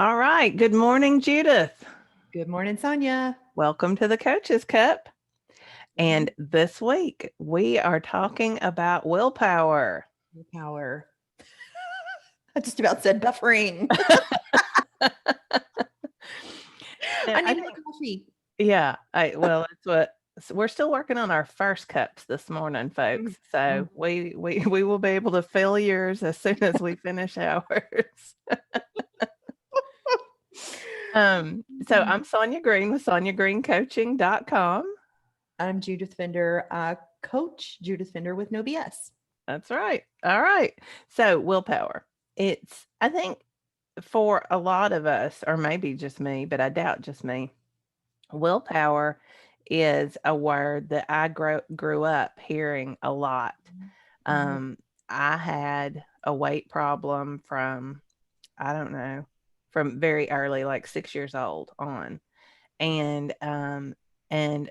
All right. Good morning, Judith. Good morning, Sonya. Welcome to the Coach's Cup. Mhm. And this week we are talking about willpower. Willpower. I just about said buffering. Yeah, I I need more think, coffee. yeah, well, that's what we're still working on our first cups this morning, Mm, folks. So mm. we will be able to fill yours as soon as we finish ours. So I'm Sonya Green with SonyaGreenCoaching.com. I'm Judith Fender, coach Judith Fender with no BS. That's right. All right. So willpower. I think for a lot of us, or maybe just me, but I doubt just me, willpower is a word that I grew up hearing a lot. Mhm. Um, I had a weight problem from, I don't know, from very early, like 6 years old on. And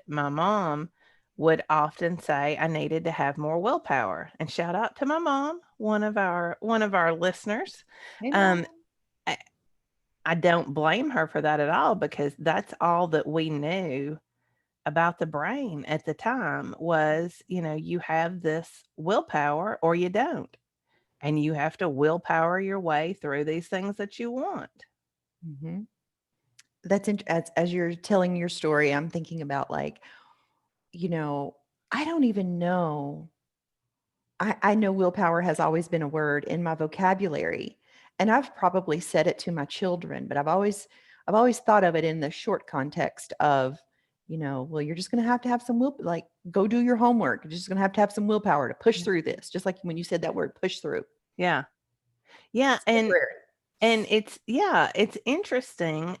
my mom would often say I needed to have more willpower. And shout out to my mom, one of our listeners. Hey, Um, Mom. I, I don't blame her for that at all because that's all that we knew about the brain at the time was, you have this willpower or you don't. And you have to willpower your way through these things that you want. Mhm. As you're telling your story, I'm thinking about you know, I don't even know. I know willpower has always been a word in my vocabulary, and I've probably said it to my children, but I've always thought of it in the short context of, well, you're just going to have some will, like go do your homework. You're just going to have some willpower to push Yeah. through this. Just like when you said that word, push through. Yeah. Yeah. It's temporary. And it's interesting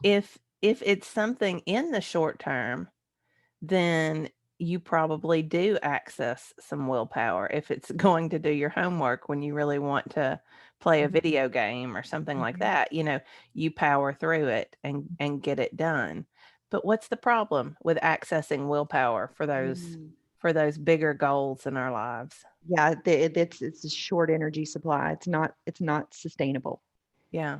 if it's something in the short term, then you probably do access some willpower. If it's going to do your homework when you really want to play a Mhm, video game or something like mhm, that, you power through it and get it done. But what's the problem with accessing willpower mhm. for those bigger goals in our lives? Yeah, it's a short energy supply. It's not sustainable. Yeah.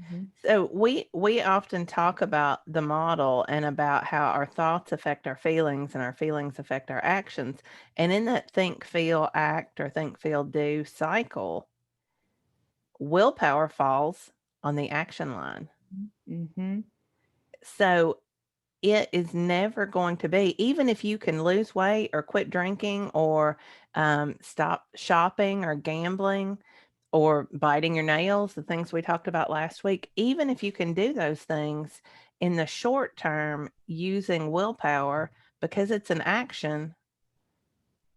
Mhm, So we often talk about the model and about how our thoughts affect our feelings and our feelings affect our actions. And in that think, feel, act or think, feel, do cycle, willpower falls on the action line. mhm, So it is never going to be, even if you can lose weight or quit drinking or stop shopping or gambling or biting your nails, the things we talked about last week, even if you can do those things in the short term using willpower because it's an action,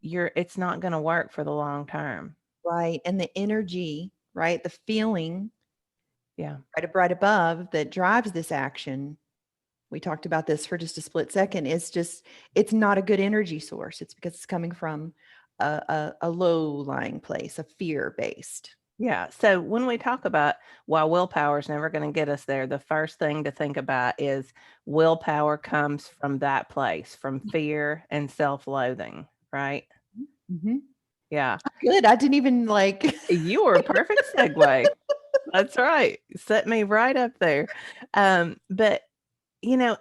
it's not going to work for the long term. right, and the energy, right, the feeling Yeah. right above that drives this action, we talked about this for just a split second, it's not a good energy source. It's because it's coming from a low-lying place, a fear-based. Yeah. So when we talk about why willpower is never going to get us there, the first thing to think about is willpower comes from that place, from fear and self loathing, right? Mhm. Yeah. Good, I didn't even, like You were a perfect segue. That's right. Set me right up there. But you know,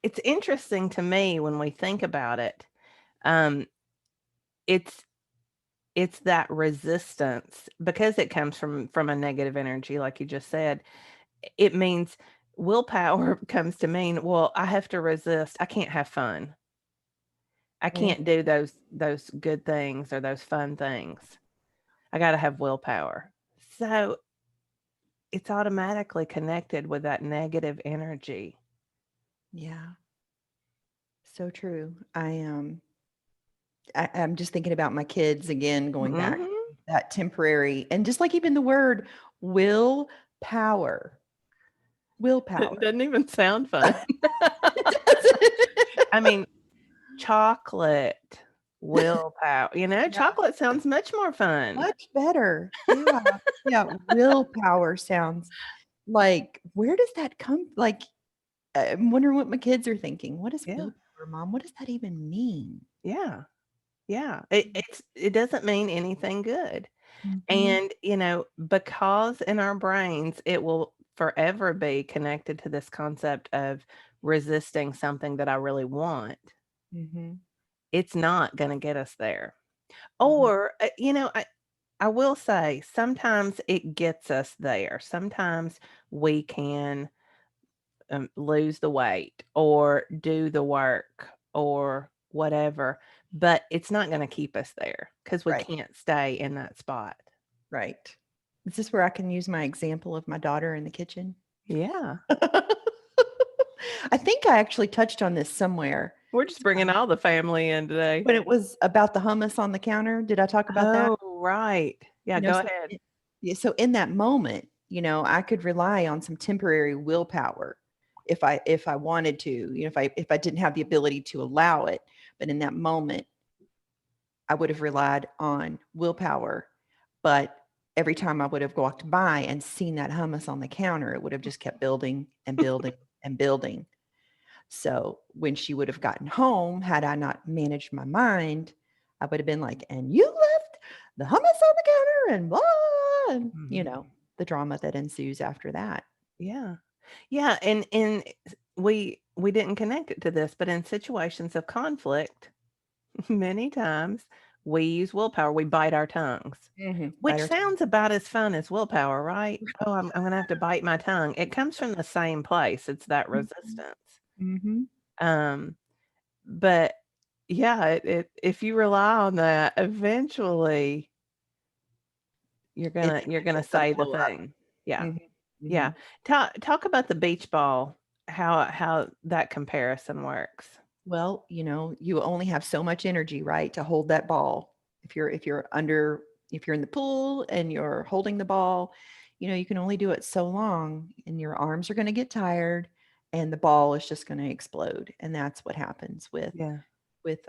it's interesting to me when we think about it. Um, it's it's that resistance because it comes from a negative energy, like you just said. It means willpower comes to mean, well, I have to resist. I can't have fun. I Mm, can't do those good things or those fun things. I got to have willpower. So it's automatically connected with that negative energy. yeah, so true. I'm just thinking about my kids again, going back, Mhm. that temporary and just like even the word willpower, It willpower. doesn't even sound fun. I mean, chocolate, willpower, Yeah, chocolate sounds much more fun. much better. Yeah, yeah, willpower sounds like, where does that come like, I'm wondering what my kids are thinking. What is Yeah, willpower, mom? What does that even mean? yeah, yeah. It doesn't mean anything good. Mhm. And, because in our brains, it will forever be connected to this concept of resisting something that I really want, Mhm. it's not going to get us there. Mhm. Or, I will say sometimes it gets us there. Sometimes we can lose the weight or do the work or whatever, but it's not going to keep us there because we Right. can't stay in that spot. Right. Is this where I can use my example of my daughter in the kitchen? Yeah. I think I actually touched on this somewhere. We're just bringing all the family in today. When it was about the hummus on the counter, did I talk about that? Oh, right. Yeah, go So ahead. yeah, so in that moment, I could rely on some temporary willpower if I wanted to, if I didn't have the ability to allow it. But in that moment, I would have relied on willpower. But every time I would have walked by and seen that hummus on the counter, it would have just kept building and building and building. So when she would have gotten home, had I not managed my mind, I would have been like, and you left the hummus on the counter and blah, and, Mhm. the drama that ensues after that. Yeah. Yeah, and we didn't connect it to this, but in situations of conflict, many times we use willpower, we bite our tongues, which Bite our tongue. sounds about as fun as willpower, right? "Oh, I'm gonna have to bite my tongue." It comes from the same place, it's that Mhm. resistance. Mhm. Um, but yeah, if you rely on that, eventually you're gonna It's gonna say the blow up. thing. Yeah, Mhm. yeah. Mhm. Talk about the beach ball, how that comparison works. Well, you only have so much energy, right, to hold that ball. If you're in the pool and you're holding the ball, you can only do it so long and your arms are going to get tired and the ball is just going to explode. And that's what happens with Yeah.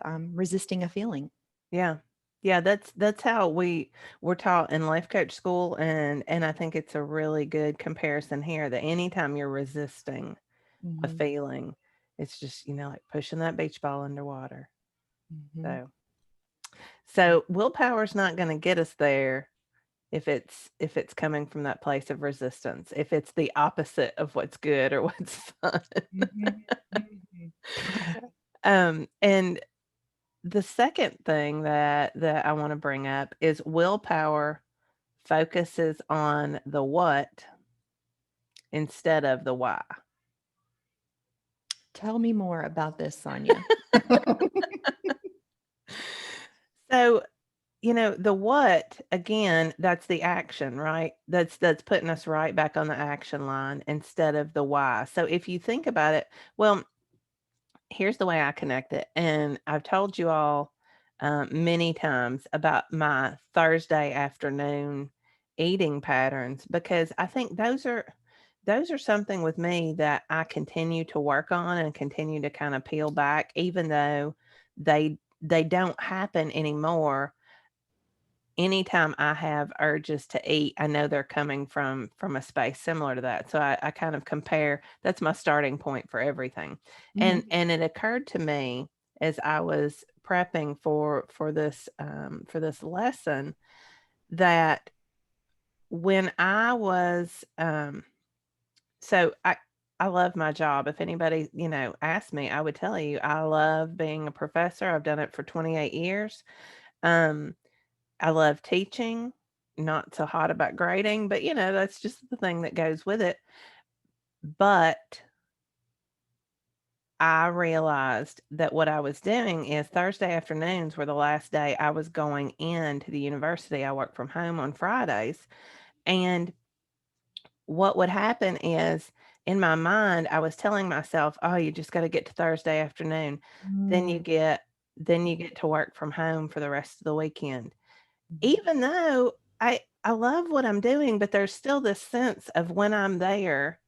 resisting a feeling. Yeah. Yeah, that's how we're taught in life coach school, and I think it's a really good comparison here that anytime you're resisting a Mhm. feeling, it's just, like pushing that beach ball underwater. Mhm. So willpower's not going to get us there if it's coming from that place of resistance, if it's the opposite of what's good or what's fun. Mhm. Mhm. And the second thing that I want to bring up is willpower focuses on the what instead of the why. Tell me more about this, Sonia. So, the what, again, that's the action, right? That's putting us right back on the action line instead of the why. So if you think about it, well, here's the way I connect it. And I've told you all many times about my Thursday afternoon eating patterns because I think those are something with me that I continue to work on and continue to kind of peel back, even though they don't happen anymore. Anytime I have urges to eat, I know they're coming from a space similar to that. So I kind of compare. That's my starting point for everything. And Mhm. and it occurred to me as I was prepping for this lesson that when I was so I love my job. If anybody, asked me, I would tell you I love being a professor. I've done it for 28 years. Um I love teaching, not so hot about grading, but that's just the thing that goes with it. But I realized that what I was doing is Thursday afternoons were the last day I was going into the university. I work from home on Fridays. And what would happen is in my mind, I was telling myself, oh, you just got to get to Thursday afternoon. Then you Mm. get then you get to work from home for the rest of the weekend. Mhm. Even though I love what I'm doing, but there's still this sense of when I'm there,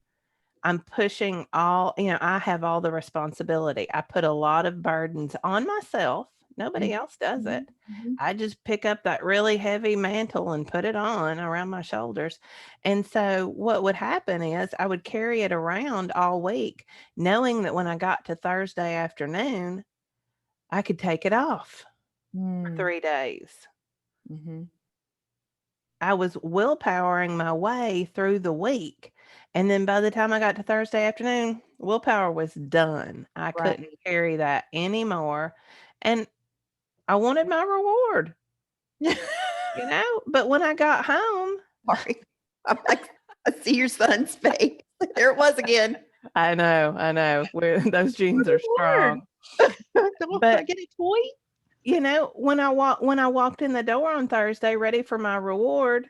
I'm pushing I have all the responsibility. I put a lot of burdens on myself. Nobody Mhm. else does Mhm. it. Mhm. I just pick up that really heavy mantle and put it on around my shoulders. And so what would happen is I would carry it around all week, knowing that when I got to Thursday afternoon, I could take it off for Mm. 3 days. Mhm. I was willpowering my way through the week. And then by the time I got to Thursday afternoon, willpower was done. I couldn't Right. carry that anymore. And I wanted my reward, but when I got home, Sorry. I'm like, I see your son's face. There it was again. I know, those genes are Reward. strong. Can I But get a toy? when I walked in the door on Thursday ready for my reward,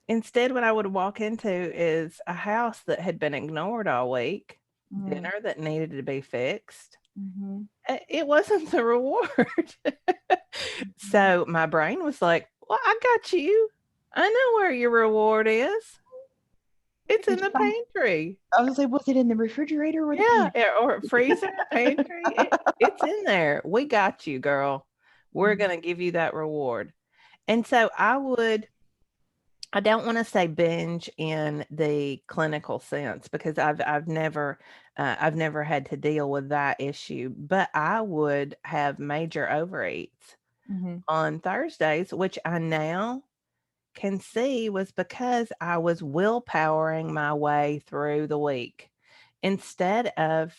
instead what I would walk into is a house that had been ignored all week, Mm. dinner that needed to be fixed. Mm-hmm. It wasn't the reward. Mm-hmm. So my brain was like, "Well, I got you. I know where your reward is. It's Did in you the find? pantry." I was like, was it in the refrigerator or the Yeah, pantry? or freezer, pantry. It's in there. We got you, girl. We're Mhm. gonna give you that reward. And so I don't want to say binge in the clinical sense because I've never had to deal with that issue, but I would have major overeats Mhm. on Thursdays, which I now can see was because I was willpowering my way through the week instead of,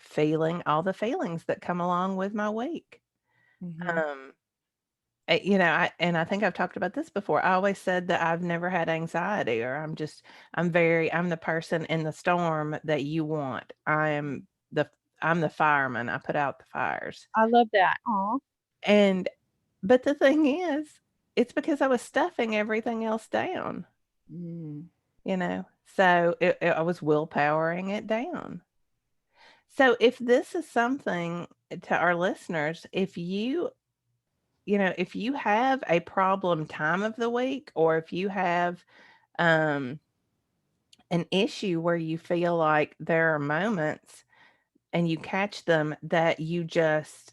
feeling all the feelings that come along with my week. Mhm. Um, I think I've talked about this before. I always said that I've never had anxiety, or I'm the person in the storm that you want. The I'm the fireman. I put out the fires. I love that. Aw. And but the thing is, it's because I was stuffing everything else down, Mm. you know. So I was willpowering it down. So if this is something to our listeners, if you have a problem time of the week, or if you have um, an issue where you feel like there are moments and you catch them that you just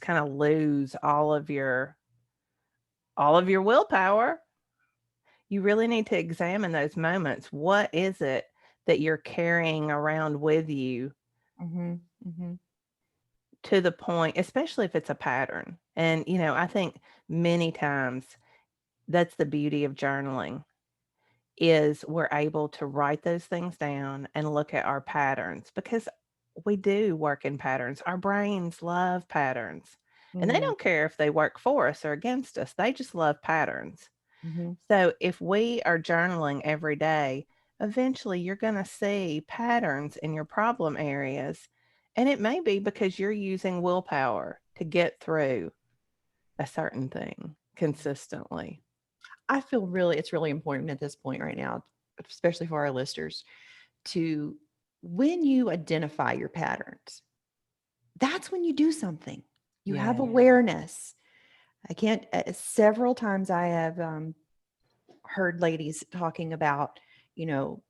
kind of lose all of your willpower, you really need to examine those moments. What is it that you're carrying around with you Mhm. Mhm. to the point, especially if it's a pattern? And, I think many times that's the beauty of journaling is we're able to write those things down and look at our patterns because we do work in patterns. Our brains love patterns, and they Mhm. don't care if they work for us or against us. They just love patterns. Mhm. So if we are journaling every day, eventually you're going to see patterns in your problem areas. And it may be because you're using willpower to get through a certain thing consistently. I feel it's really important at this point right now, especially for our listeners, to when you identify your patterns, that's when you do something. You have Yeah. awareness. I can't, several times I have heard ladies talking about, you know,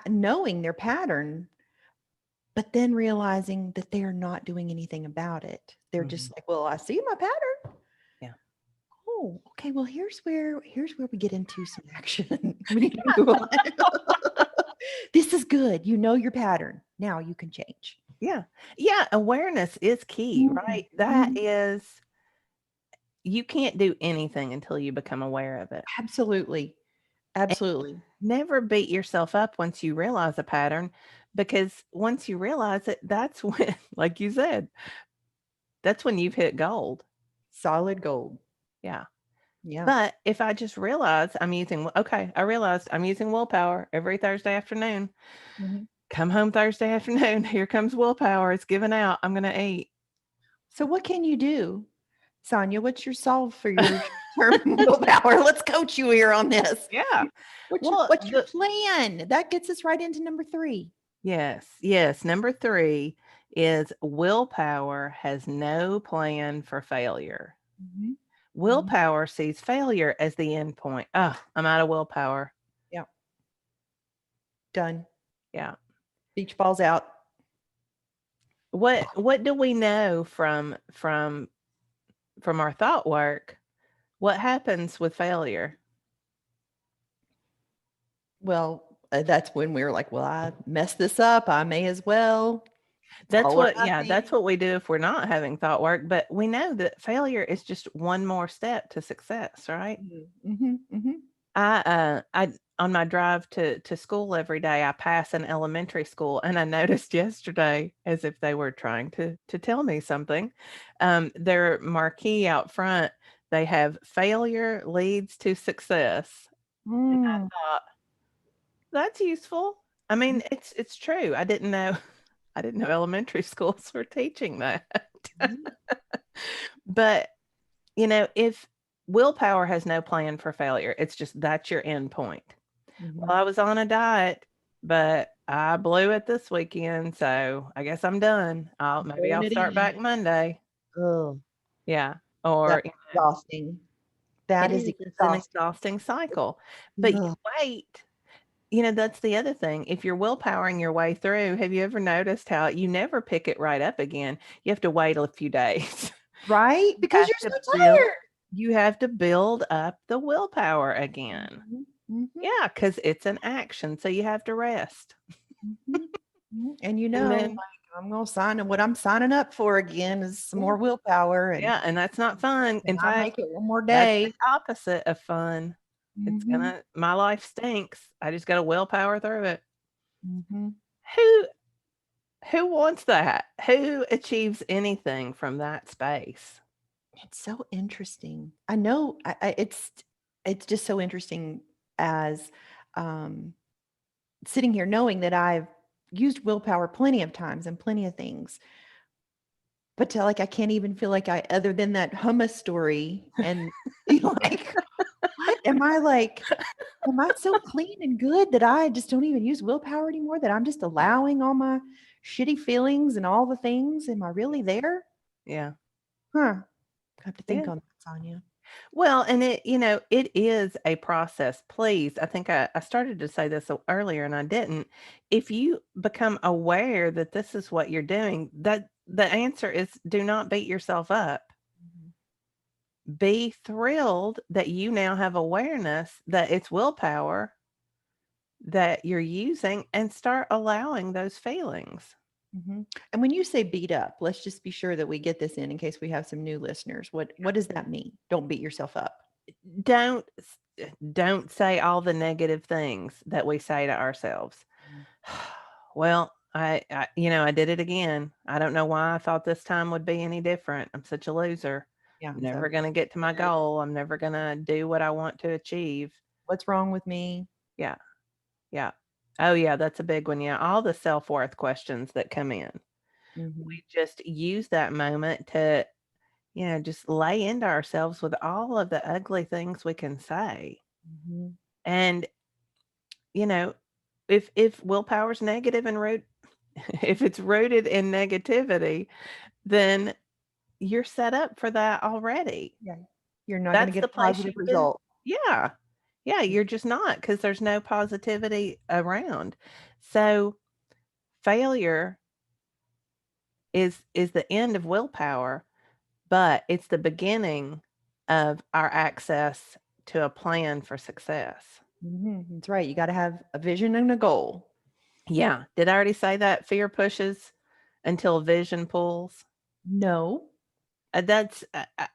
knowing their pattern, but then realizing that they are not doing anything about it. They're Mhm. just like, well, I see my pattern. Yeah. Oh, okay. Well, here's where we get into some action. We need to move on. This is good. You know your pattern. Now you can change. Yeah. Yeah. Awareness is key, Mhm. right? That Mhm. is, you can't do anything until you become aware of it. Absolutely. And Absolutely. never beat yourself up once you realize a pattern, because once you realize it, that's when, like you said, that's when you've hit gold. Solid gold. Yeah. Yeah. But if I just realize I realized I'm using willpower every Thursday afternoon. Mhm. Come home Thursday afternoon, here comes willpower. It's giving out. I'm going to eat. So what can you do? Sonia, what's your solve for your term willpower? Let's coach you here on this. Yeah. What's your Well, what's your plan? That gets us right into number 3. yes, yes. Number 3 is willpower has no plan for failure. Mhm. Mhm. Willpower sees failure as the end point. Oh, I'm out of willpower. Yeah. Done. Yeah. Beach balls out. What do we know from our thought work? What happens with failure? Well, that's when we were like, well, I messed this up. I may as well. It's all or That's nothing. what we do if we're not having thought work, but we know that failure is just one more step to success, right? Mhm. Mhm. Mhm. on my drive to school every day, I pass an elementary school, and I noticed yesterday, as if they were trying to tell me something, their marquee out front, they have "Failure leads to success." And I Mm, thought, "That's useful." I mean, it's true. I didn't know I didn't know elementary schools were teaching that. mhm, But, if willpower has no plan for failure, it's just that's your end point. Well, mhm. I was on a diet, but I blew it this weekend, so I guess I'm done. Maybe Doing I'll it start again. back Monday. Oh, Yeah, that's or exhausting. it That is is, it's an exhausting. exhausting cycle. But you Ugh. wait, that's the other thing. If you're willpowering your way through, have you ever noticed how you never pick it right up again? You have to wait a few days. Right? You Because have you're to so build tired. you have to build up the willpower again. Mhm, mhm, Yeah, because it's an action, so you have to rest. mhm, mhm. And And like then I'm gonna sign and what I'm signing up for again is some yeah. more willpower Yeah, and that's not fun. can In I fact, make it one more that's the day? opposite of fun. Mhm, My life stinks. I just gotta willpower through it. mhm. Who who wants that? Who achieves anything from that space? It's so interesting. I know it's just so interesting as um sitting here knowing that I've used willpower plenty of times and plenty of things. But to like I can't even feel like I other than that hummus story and be like, what am I like? Am I so clean and good that I just don't even use willpower anymore? That I'm just allowing all my shitty feelings and all the things? Am I really there? Yeah. Huh. I have to think Yeah. on that, Sonya. Well, and it is a process. Please, I think I started to say this earlier and I didn't. If you become aware that this is what you're doing, that the answer is do not beat yourself up. Mhm. Be thrilled that you now have awareness that it's willpower that you're using and start allowing those feelings. Mhm. And when you say beat up, let's just be sure that we get this in case we have some new listeners. What does that mean? Don't beat yourself up. Don't don't say all the negative things that we say to ourselves. Mm. Well, I did it again. I don't know why I thought this time would be any different. I'm such a loser. Yeah. I'm So never going to get to my yeah. goal. I'm never going to do what I want to achieve. What's wrong with me? Yeah. Yeah. Oh, yeah. That's a big one. Yeah. All the self worth questions that come in. Mhm. We just use that moment to, just lay into ourselves with all of the ugly things we can say. Mhm. And, you know, if willpower's negative and root if it's rooted in negativity, then you're set up for that already. Yeah. You're not gonna That's get the a place positive you've been. result. Yeah. Yeah, you're just not because there's no positivity around. So, failure is the end of willpower, but it's the beginning of our access to a plan for success. Mhm. That's right. You gotta have a vision and a goal. Yeah. Did I already say that? Fear pushes until vision pulls. No. That's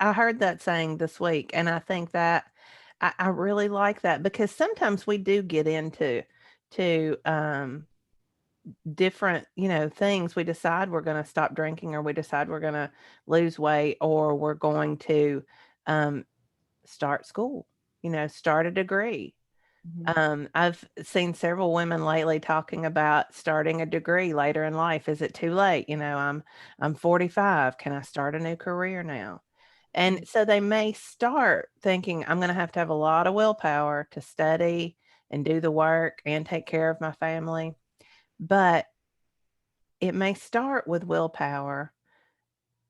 I heard that saying this week, and I think that I really like that because sometimes we do get into to different things. We decide we're going to stop drinking, or we decide we're going to lose weight, or we're going to um, start school. Start a degree. Mhm. I've seen several women lately talking about starting a degree later in life. Is it too late? I'm 45. Can I start a new career now? And Mhm. so they may start thinking, I'm going to have a lot of willpower to study and do the work and take care of my family. But it may start with willpower,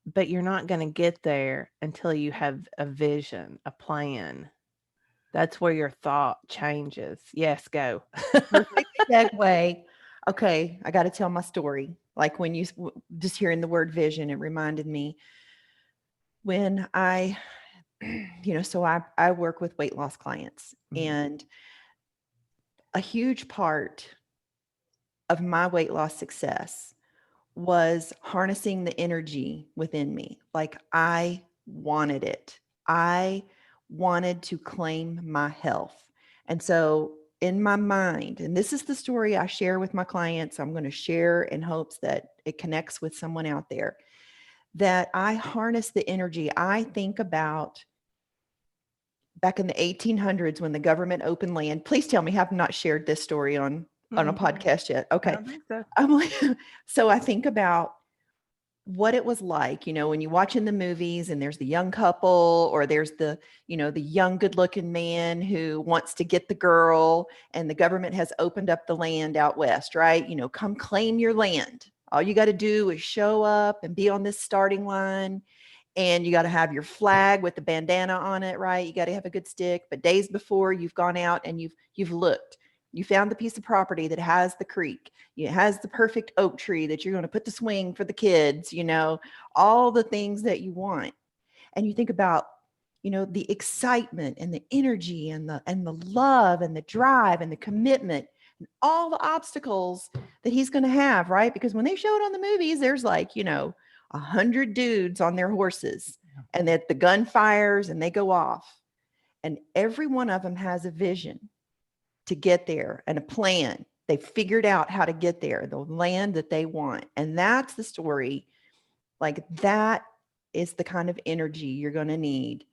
but you're not going to get there until you have a vision, a plan. That's where your thought changes. Yes, go. Perfect segue. Okay, I gotta tell my story. Like when just hearing the word vision, it reminded me when I so I work with weight loss clients, Mhm. and a huge part of my weight loss success was harnessing the energy within me. Like I wanted it. I wanted to claim my health. And so in my mind, and this is the story I share with my clients, I'm going to share in hopes that it connects with someone out there, that I harness the energy. I think about back in the 1800s when the government opened land. Please tell me, have not shared this story on a Mm, podcast yet. I Okay. don't think so. I'm like, so I think about what it was like, when you watch in the movies and there's the young couple, or there's the young good looking man who wants to get the girl, and the government has opened up the land out west, right? Come claim your land. All you got to do is show up and be on this starting line, and you got to have your flag with the bandana on it, right? You got to have a good stick. But days before, you've gone out and you've looked. You found the piece of property that has the creek. It has the perfect oak tree that you're going to put the swing for the kids, all the things that you want. And you think about, the excitement and the energy and the love and the drive and the commitment and all the obstacles that he's going to have, right? Because when they show it on the movies, there's like, 100 dudes on their horses, and that the gun fires and they go off, and every one of them has a vision to get there and a plan. They figured out how to get there, the land that they want. And that's the story. Like, that is the kind of energy you're going to need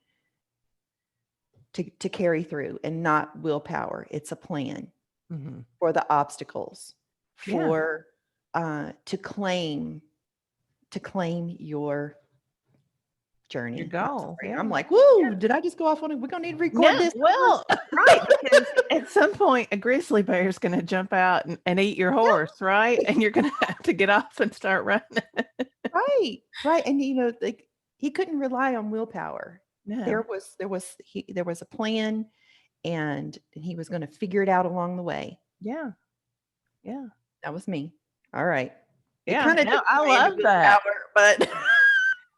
to carry through, and not willpower. It's a plan Mhm. for the obstacles, Yeah. for to claim your journey. Your I'm goal. sorry. Yeah. I'm like, woo, did I just go off on it? We're going to need to No, record this. well, right, because at some point a grizzly bear is going to jump out and eat your horse, right? And you're going to have to get off and start running. Right. Right. And like, he couldn't rely on willpower. No. There was a plan, and he was going to figure it out along the way. Yeah. Yeah. That was me. All right. It Yeah. kind of No, took I away any love that. willpower, but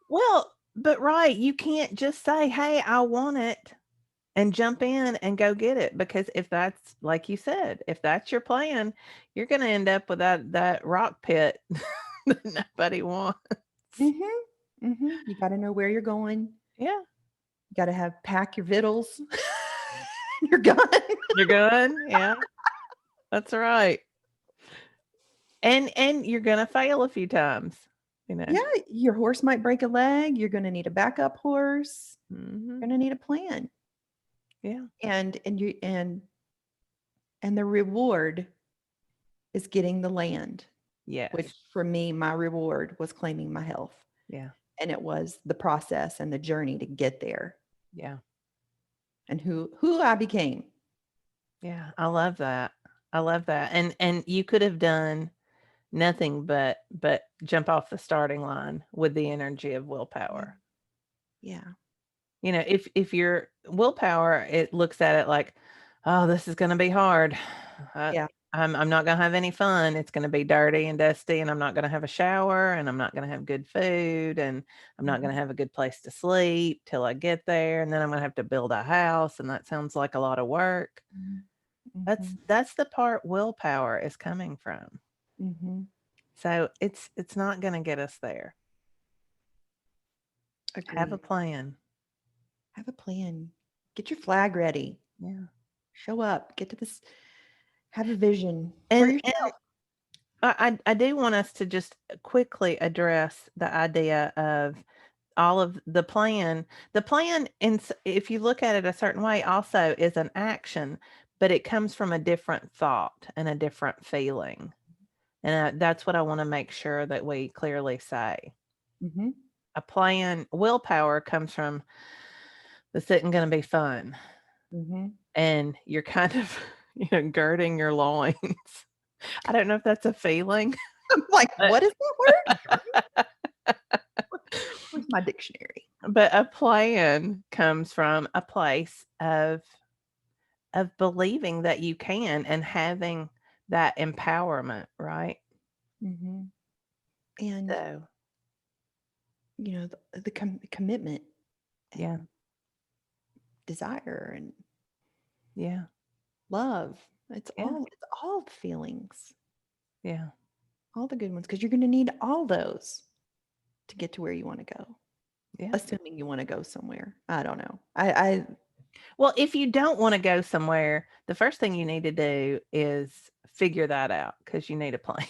Well, but right, you can't just say, "Hey, I want it," and jump in and go get it, because if that's like you said, if that's your plan, you're going to end up with that rock pit that nobody wants. You got to know where you're going. Yeah. You got to pack your vittles, your gun. You're good. Yeah. That's right. And you're gonna fail a few times, you know. Yeah, your horse might break a leg. You're going to need a backup horse. Mhm. You're going to need a plan. Yeah. And the reward is getting the land, Yes. which for me, my reward was claiming my health. Yeah. And it was the process and the journey to get there, Yeah. and who I became. Yeah. I love that. I love that. And you could have done nothing but jump off the starting line with the energy of willpower. Yeah. You know, if your willpower, it looks at it like, oh, this is going to be hard. Yeah. I'm not going to have any fun. It's going to be dirty and dusty, and I'm not going to have a shower, and I'm not going to have good food, and I'm not going to have a good place to sleep till I get there, and then I'm going to have to build a house, and that sounds like a lot of work. Mm-hmm. That's the part willpower is coming from. Mm-hmm. So it's not going to get us there. Have a Agreed. plan. Have a plan. Get your flag ready. Yeah. Show up. Get to this. Have a vision for And yourself. I do want us to just quickly address the idea of all of the plan. The plan, if you look at it a certain way, also is an action, but it comes from a different thought and a different feeling. And that's what I want to make sure that we clearly say. Mm-hmm. A plan, willpower comes from, this isn't going to be fun. Mm-hmm. And you're kind of, girding your loins. I don't know if that's a feeling. I'm like, But what is that word? Where's my dictionary? but a plan comes from a place of believing that you can and having that empowerment, right? Mm-hmm. And So, the commitment, yeah, and desire, and yeah, love. It's yeah, all the feelings, yeah, all the good ones, because you're going to need all those to get to where you want to go. yeah. Assuming you want to go somewhere. I don't know. I Well, if you don't want to go somewhere, the first thing you need to do is figure that out because you need a plan.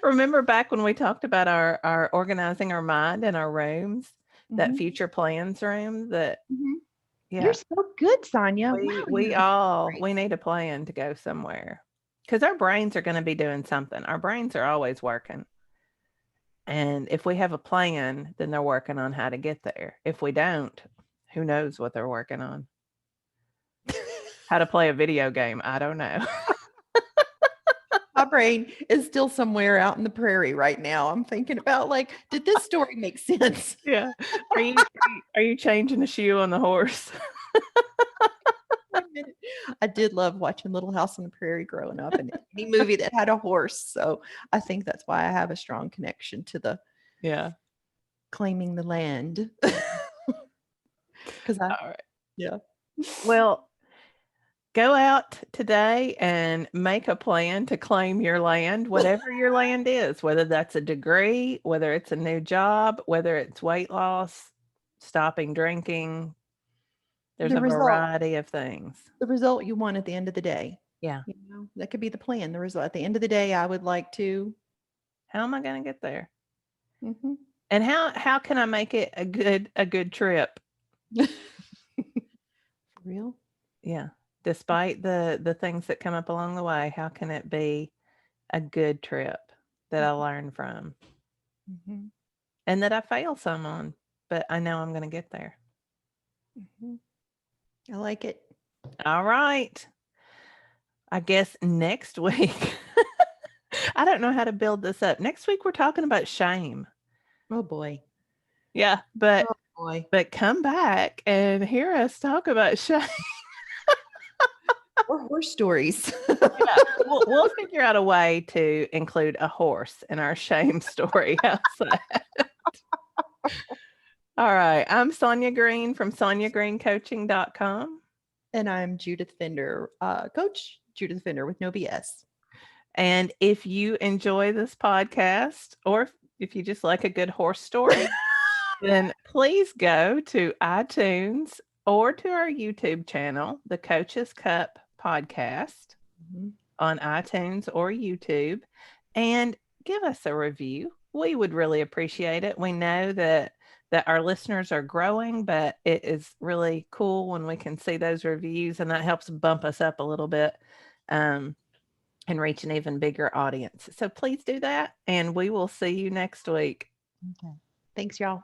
Remember back when we talked about our organizing our mind and our rooms, that Hmm. future plans room that Hmm. You're yeah, so good, Sonya. Wow, we need a plan to go somewhere. Because our brains are going to be doing something. Our brains are always working. And if we have a plan, then they're working on how to get there. If we don't, who knows what they're working on? How to play a video game. I don't know. my brain is still somewhere out in the prairie right now. I'm thinking about like, did this story make sense? Yeah. Are you changing the shoe on the horse? For a minute. I did love watching Little House on the Prairie growing up and any movie that had a horse. So I think that's why I have a strong connection to the Yeah. claiming the land. Because All right. yeah. Well, go out today and make a plan to claim your land, whatever your land is, whether that's a degree, whether it's a new job, whether it's weight loss, stopping drinking. There's The a result, variety of things. the result you want at the end of the day. Yeah. You know, that could be the plan. The result at the end of the day, I would like to. How am I going to get there? Mhm. And how can I make it a good trip? For real. Yeah. Despite the things that come up along the way, how can it be a good trip that I learn from Mhm. and that I fail some on, but I know I'm going to get there. Mhm. I like it. All right. I guess next week, I don't know how to build this up. Next week, we're talking about shame. Oh boy. Yeah. Oh boy. But come back and hear us talk about shame. Or horse stories. Yeah. We'll figure out a way to include a horse in our shame story. How's that? All right. I'm Sonya Green from SonyaGreenCoaching.com. And I'm Judith Fender, Coach Judith Fender with no BS. And if you enjoy this podcast, or if you just like a good horse story, then please go to iTunes or to our YouTube channel, the Coach's Cup Podcast Mhm. on iTunes or YouTube, and give us a review. We would really appreciate it. We know that our listeners are growing, but it is really cool when we can see those reviews, and that helps bump us up a little bit. And reach an even bigger audience. So please do that, and we will see you next week. Okay. Thanks, y'all.